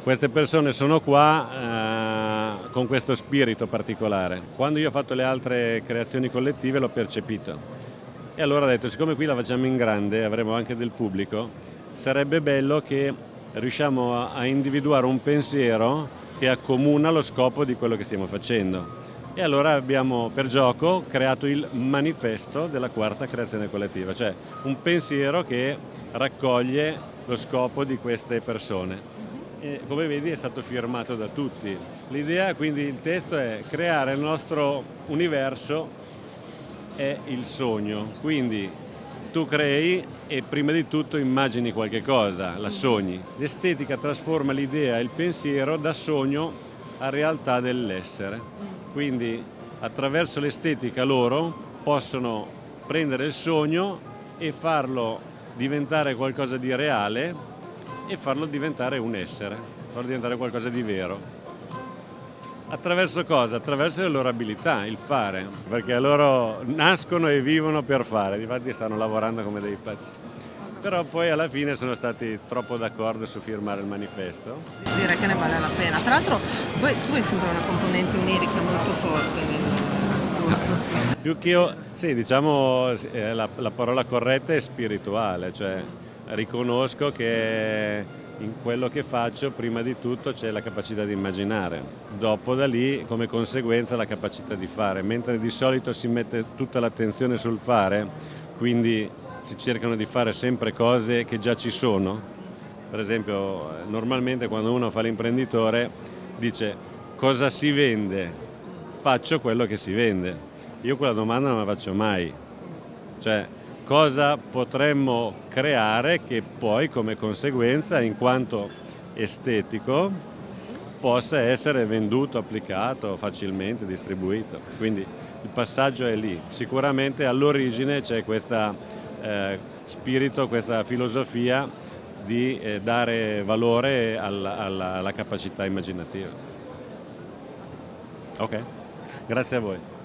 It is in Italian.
Queste persone sono qua con questo spirito particolare. Quando io ho fatto le altre creazioni collettive l'ho percepito. E allora ho detto, siccome qui la facciamo in grande, avremo anche del pubblico, sarebbe bello che riusciamo a individuare un pensiero che accomuna lo scopo di quello che stiamo facendo. E allora abbiamo per gioco creato il manifesto della quarta creazione collettiva, cioè un pensiero che raccoglie lo scopo di queste persone. E come vedi è stato firmato da tutti. L'idea, quindi il testo è creare il nostro universo è il sogno, quindi tu crei e prima di tutto immagini qualche cosa, la sogni. L'estetica trasforma l'idea e il pensiero da sogno a realtà dell'essere. Quindi attraverso l'estetica loro possono prendere il sogno e farlo diventare qualcosa di reale e farlo diventare un essere, farlo diventare qualcosa di vero. Attraverso cosa? Attraverso le loro abilità, il fare, perché loro nascono e vivono per fare, difatti stanno lavorando come dei pazzi. Però poi alla fine sono stati troppo d'accordo su firmare il manifesto. Direi che ne vale la pena. Tra l'altro tu hai sempre una componente onirica molto forte nel gruppo. Più che io, sì, diciamo la parola corretta è spirituale, cioè riconosco che in quello che faccio prima di tutto c'è la capacità di immaginare, dopo da lì come conseguenza la capacità di fare, mentre di solito si mette tutta l'attenzione sul fare, quindi si cercano di fare sempre cose che già ci sono. Per esempio normalmente quando uno fa l'imprenditore dice cosa si vende? Faccio quello che si vende. Io quella domanda non la faccio mai, cioè cosa potremmo creare che poi come conseguenza in quanto estetico possa essere venduto, applicato, facilmente distribuito. Quindi il passaggio è lì. Sicuramente all'origine c'è questo spirito, questa filosofia di dare valore alla capacità immaginativa. Ok, grazie a voi.